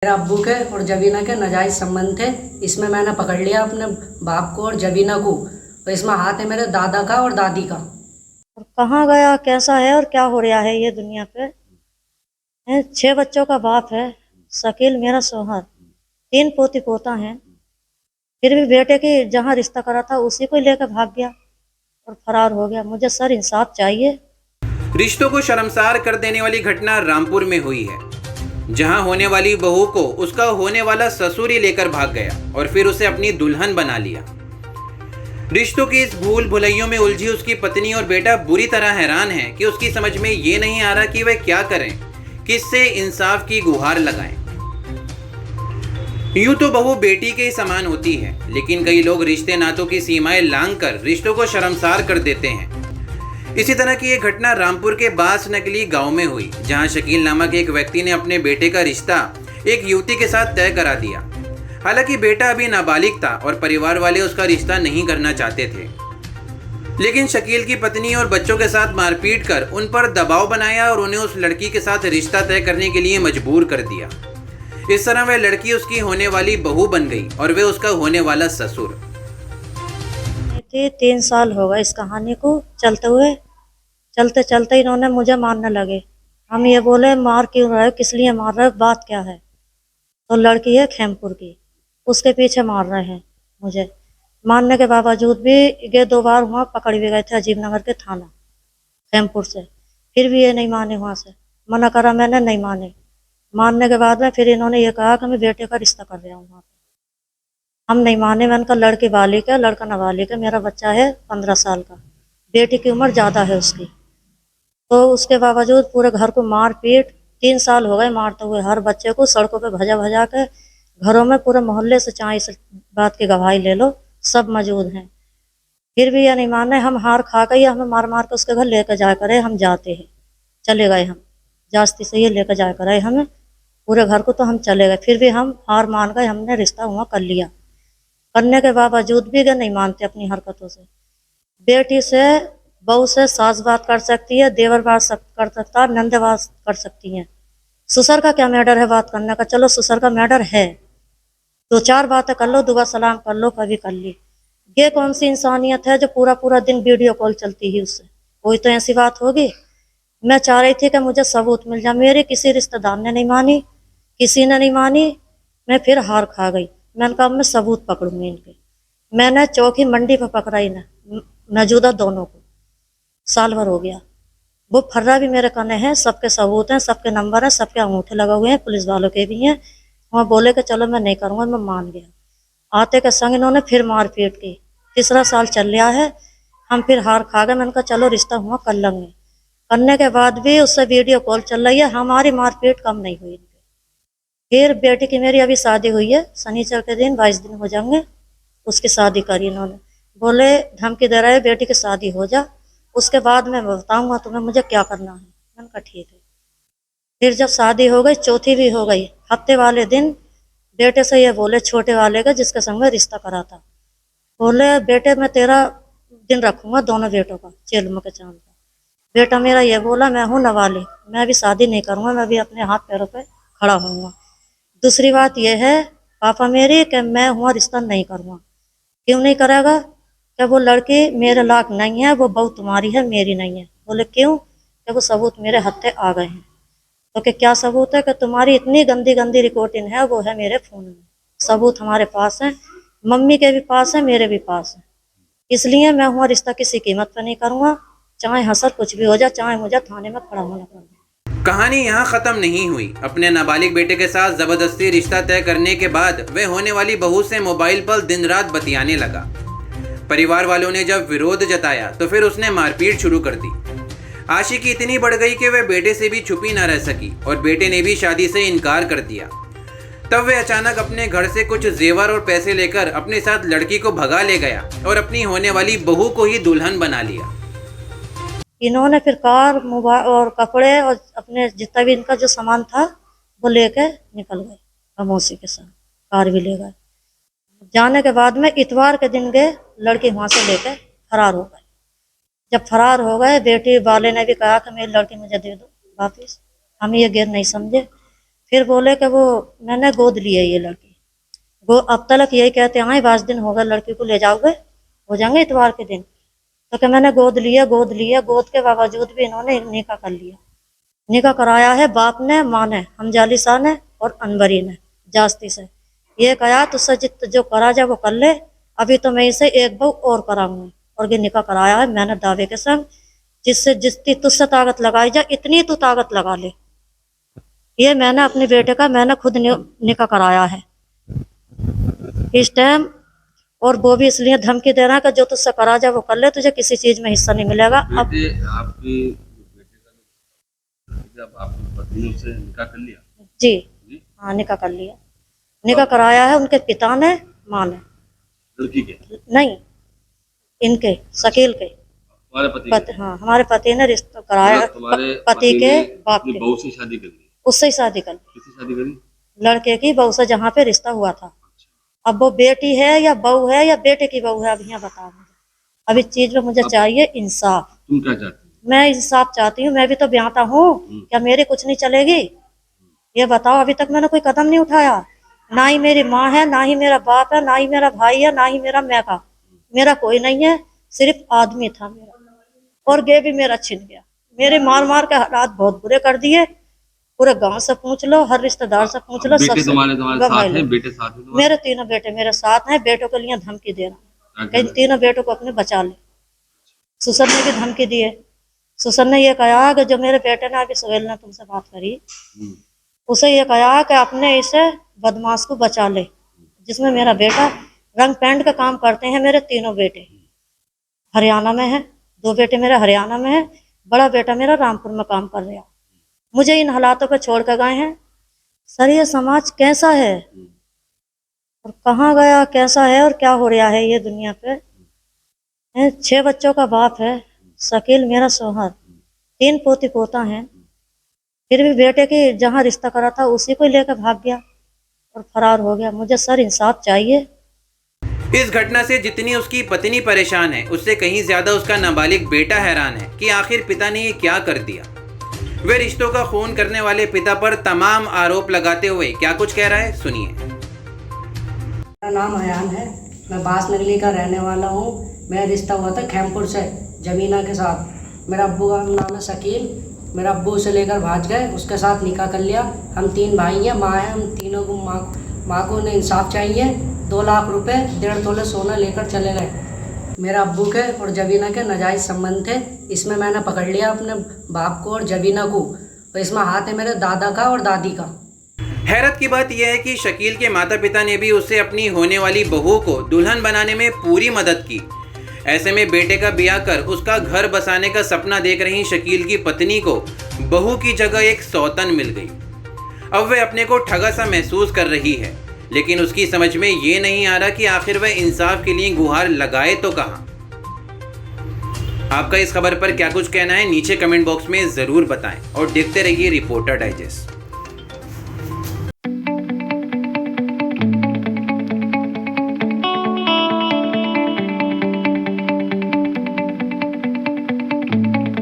मेरे अब्बू के और जबीना के नाजायज संबंध थे। इसमें मैंने पकड़ लिया अपने बाप को और जबीना को, और इसमें हाथ है मेरे दादा का और दादी का। और कहाँ गया, कैसा है और क्या हो रहा है ये दुनिया पे। 6 बच्चों का बाप है, शकील मेरा शौहर, 3 पोती पोता है। फिर भी बेटे की जहाँ रिश्ता करा था उसी को लेकर भाग गया और फरार हो गया। मुझे सर इंसाफ चाहिए। रिश्तों को शर्मसार कर देने वाली घटना रामपुर में हुई है, जहां होने वाली बहू को उसका होने वाला ससुर ही लेकर भाग गया और फिर उसे अपनी दुल्हन बना लिया। रिश्तों की इस भूल भुलैयों में उलझी उसकी पत्नी और बेटा बुरी तरह हैरान है कि उसकी समझ में ये नहीं आ रहा कि वे क्या करें, किससे इंसाफ की गुहार लगाएं। यूं तो बहू बेटी के ही समान होती है, लेकिन कई लोग रिश्ते नातों की सीमाएं लांघकर रिश्तों को शर्मसार कर देते हैं। इसी तरह की एक घटना रामपुर के बास नकली गांव में हुई, जहां शकील नामक एक व्यक्ति ने अपने बेटे का रिश्ता एक युवती के साथ तय करा दिया। हालांकि बेटा अभी नाबालिग था और परिवार वाले उसका रिश्ता नहीं करना चाहते थे, लेकिन शकील की पत्नी और बच्चों के साथ मारपीट कर उन पर दबाव बनाया और उन्हें उस लड़की के साथ रिश्ता तय करने के लिए मजबूर कर दिया। इस तरह वह लड़की उसकी होने वाली बहू बन गई और वे उसका होने वाला ससुर। 3 साल हो गए इस कहानी को चलते हुए। चलते चलते इन्होंने मुझे मारने लगे। हम ये बोले मार क्यों रहे हो, किस लिए मार रहे हो, बात क्या है। तो लड़की है खेमपुर की, उसके पीछे मार रहे हैं मुझे। मारने के बावजूद भी ये 2 बार वहाँ पकड़ भी गए थे अजीबनगर के थाना खेमपुर से। फिर भी ये नहीं माने, वहाँ से मना करा मैंने, नहीं माने। मानने के बाद में फिर इन्होंने ये कहा कि मैं बेटे का रिश्ता कर रहा हूँ वहाँ पे। हम नहीं माने। मैंने कहा लड़की बालिग है, लड़का नाबालिग है, मेरा बच्चा है 15 साल का, बेटी की उम्र ज़्यादा है उसकी। तो उसके बावजूद पूरे घर को मार पीट, 3 साल हो गए मारते हुए हर बच्चे को सड़कों पे भजा भजा के। घरों में पूरे मोहल्ले से चाहे इस बात की गवाही ले लो, सब मौजूद हैं। फिर भी ये नहीं माने। हम हार खा गए, हमें मार मार के उसके घर लेकर जाया करे। हम जाते हैं, चले गए हम, जास्ती से ये लेकर जाया करे हमें पूरे घर को, तो हम चले गए। फिर भी हम हार मान गए, हमने रिश्ता हुआ कर लिया। करने के बावजूद भी ये नहीं मानते अपनी हरकतों से। बेटी से, बहू से सास बात कर सकती है, देवर बात कर सकता है, नंदे बात कर सकती हैं। ससुर का क्या मैटर है बात करने का। चलो ससुर का मैटर है, 2-4 बातें कर लो, दुआ सलाम कर लो, कभी कर ली। ये कौन सी इंसानियत है जो पूरा पूरा दिन वीडियो कॉल चलती है उससे। कोई तो ऐसी बात होगी। मैं चाह रही थी कि मुझे सबूत मिल जाए। मेरे किसी रिश्तेदार ने नहीं मानी, किसी ने नहीं मानी। मैं फिर हार खा गई। मैंने कहा मैं सबूत पकड़ूंगी इनके। मैंने चौकी मंडी पर पकड़ा इन्हें, मौजूदा दोनों को। साल भर हो गया। वो फर्रा भी मेरे कने हैं, सबके सबूत हैं, सबके नंबर हैं, सबके अंगूठे लगे हुए हैं, पुलिस वालों के भी हैं। वहाँ बोले कि चलो मैं नहीं करूँगा, मैं मान गया। आते के संग इन्होंने फिर मारपीट की। 3रा साल चल रहा है। हम फिर हार खा गए। मैंने कहा चलो रिश्ता हुआ कर लेंगे। करने के बाद भी उससे वीडियो कॉल चल रही है। हमारी मारपीट कम नहीं हुई। फिर बेटी की मेरी अभी शादी हुई है, शनिचर के दिन 22 दिन हो जाएंगे। उसकी शादी करी इन्होंने। बोले धमकी दे रहे बेटी की शादी हो जा, उसके बाद मैं बताऊंगा तुम्हें मुझे क्या करना है। मैंने कहा ठीक है। फिर जब शादी हो गई, चौथी भी हो गई, हफ्ते वाले दिन बेटे से ये बोले, छोटे वाले का जिसके संग में रिश्ता करा था, बोले बेटे मैं तेरा दिन रखूंगा, दोनों बेटों का, चेलम के चांद का। बेटा मेरा ये बोला मैं हूँ नाबालिग, मैं अभी शादी नहीं करूंगा, मैं भी अपने हाथ पैरों पे खड़ा होऊंगा। दूसरी बात यह है पापा मेरी कि मैं हुआ रिश्ता नहीं करूँगा। क्यों नहीं करेगा? कि वो लड़की मेरे लायक नहीं है, वो बहू तुम्हारी है, मेरी नहीं है। बोले क्यों? कि वो सबूत मेरे हत्थे आ गए हैं। तो कि क्या सबूत है? कि तुम्हारी इतनी गंदी गंदी रिकॉर्डिंग है, वो है मेरे फ़ोन में। सबूत हमारे पास है, मम्मी के भी पास है, मेरे भी पास है। इसलिए मैं हुआ रिश्ता किसी कीमत पर नहीं करूँगा, चाहे हसर कुछ भी हो जाए, चाहे मुझे थाने में खड़ा होना पड़े। कहानी यहाँ खत्म नहीं हुई। अपने नाबालिग बेटे के साथ जबरदस्ती रिश्ता तय करने के बाद वह होने वाली बहू से मोबाइल पर दिन रात बतियाने लगा। परिवार वालों ने जब विरोध जताया तो फिर उसने मारपीट शुरू कर दी। आशिकी इतनी बढ़ गई कि वह बेटे से भी छुपी न रह सकी और बेटे ने भी शादी से इनकार कर दिया। तब वह अचानक अपने घर से कुछ जेवर और पैसे लेकर अपने साथ लड़की को भगा ले गया और अपनी होने वाली बहू को ही दुल्हन बना लिया। इन्होंने फिर कार, मोबाइल और कपड़े और अपने जितना भी इनका जो सामान था वो लेके निकल गए खामोशी के साथ। कार भी ले गए। जाने के बाद में इतवार के दिन गए, लड़की वहां से लेके फरार हो गए। जब फरार हो गए, बेटी वाले ने भी कहा कि मेरी लड़की मुझे दे दो वापिस। हम ये गैर नहीं समझे। फिर बोले कि वो मैंने गोद लिया ये लड़की। वो अब तक यही कहते हैं 22 दिन होगा लड़की को ले जाओगे, हो जाएंगे इतवार के दिन। तो कि मैंने गोद लिया, गोद के बावजूद भी इन्होंने निकाह कर लिया। निकाह कराया है बाप ने, माँ ने, हमजाली शाह ने और अनवरी ने जास्ती से। ये कहा तुझसे जित जो करा जाए वो कर ले, अभी तो मैं इसे एक बहू और कराऊंगी। और ये निकाह कराया है मैंने दावे के संग, जिससे जितनी तुझसे ताकत लगाई जाए इतनी तू ताकत लगा ले। ये मैंने अपने बेटे का मैंने खुद निकाह कराया है इस टाइम। और वो भी इसलिए धमकी दे रहा है कि जो तुझसे करा जाए वो कर ले, तुझे किसी चीज में हिस्सा नहीं मिलेगा। अब आपकी बेटे का आपकी पत्नी ने उससे निकाह कर लिया? जी हाँ, निकाह कर लिया। निकाह कराया है उनके पिता ने, माँ ने। लड़की के? नहीं, इनके शकील के तुम्हारे पति हाँ, हमारे पति ने रिश्ता कराया। तुम्हारे पति के बाप के बहू से शादी कर ली? उससे ही शादी कर ली। किससे शादी करी? लड़के की बहू से, जहाँ पे रिश्ता हुआ था। अब वो बेटी है या बहू है या बेटे की बहू है, अब यहाँ बताओ मुझे। अब इस चीज में मुझे चाहिए इंसाफ। तुम क्या चाहती हो? मैं इंसाफ चाहती हूँ, मैं भी तो ब्याहता हूँ, क्या मेरी कुछ नहीं चलेगी? ये बताओ, अभी तक मैंने कोई कदम नहीं उठाया। ना ही मेरी माँ है, ना ही मेरा बाप है, ना ही मेरा भाई है, ना ही मेरा मैका। मेरा कोई नहीं है, सिर्फ आदमी था मेरा, और गे भी मेरा छिन गया। मेरे मार मार के हालात बहुत बुरे कर दिए। पूरे गांव से पूछ लो, हर रिश्तेदार से पूछ लो। बेटे तुम्हारे साथ हैं? बेटे साथ हैं? मेरे तीनों बेटे मेरे साथ हैं। बेटों के लिए धमकी दे रहा है, तीनों बेटों को अपने बचा ले। सुसर ने भी धमकी दी है। सुसर ने ये कहा कि जो मेरे बेटे ने अभी सोहेल ने तुमसे बात करी, उसे ये कहा कि अपने इसे बदमाश को बचा ले, जिसमें मेरा बेटा रंग पेंट का काम करते हैं। मेरे तीनों बेटे हरियाणा में है, 2 बेटे मेरे हरियाणा में है, बड़ा बेटा मेरा रामपुर में काम कर रहा। मुझे इन हालातों पर छोड़ कर गए हैं। सर ये समाज कैसा है और कहाँ गया, कैसा है और क्या हो रहा है ये दुनिया पे? 6 बच्चों का बाप है, शकील मेरा शौहर, 3 पोती पोता हैं। फिर भी बेटे की जहाँ रिश्ता करा था उसी को लेकर भाग गया और फरार हो गया। मुझे सर इंसाफ चाहिए। इस घटना से जितनी उसकी पत्नी परेशान है, उससे कहीं ज्यादा उसका नाबालिग बेटा हैरान है कि आखिर पिता ने ये क्या कर दिया। वे रिश्तों का खून करने वाले पिता पर तमाम आरोप लगाते हुए क्या कुछ कह रहा है, सुनिए। मेरा नाम अयान है, मैं बास नगली का रहने वाला हूँ। मेरा रिश्ता हुआ था खैमपुर से जमीना के साथ। मेरा अब्बू का नाम है शकील। मेरा अब्बू उसे लेकर भाग गए, उसके साथ निकाह कर लिया। हम 3 भाई हैं, माँ है। हम तीनों को माँ को उन्हें इंसाफ चाहिए। 2 लाख रुपए 1.5 तोले सोना लेकर चले गए। मेरा अब्बू के और जबीना के नाजायज़ संबंध थे। इसमें मैंने पकड़ लिया अपने बाप को और जबीना को, और इसमें हाथ है मेरे दादा का और दादी का। हैरत की बात यह है कि शकील के माता पिता ने भी उसे अपनी होने वाली बहू को दुल्हन बनाने में पूरी मदद की। ऐसे में बेटे का ब्याह कर उसका घर बसाने का सपना देख रही शकील की पत्नी को बहू की जगह एक सौतन मिल गई। अब वह अपने को ठगा सा महसूस कर रही है, लेकिन उसकी समझ में ये नहीं आ रहा कि आखिर वह इंसाफ के लिए गुहार लगाए तो कहां। आपका इस खबर पर क्या कुछ कहना है, नीचे कमेंट बॉक्स में ज़रूर बताएं और देखते रहिए रिपोर्टर डाइजेस्ट।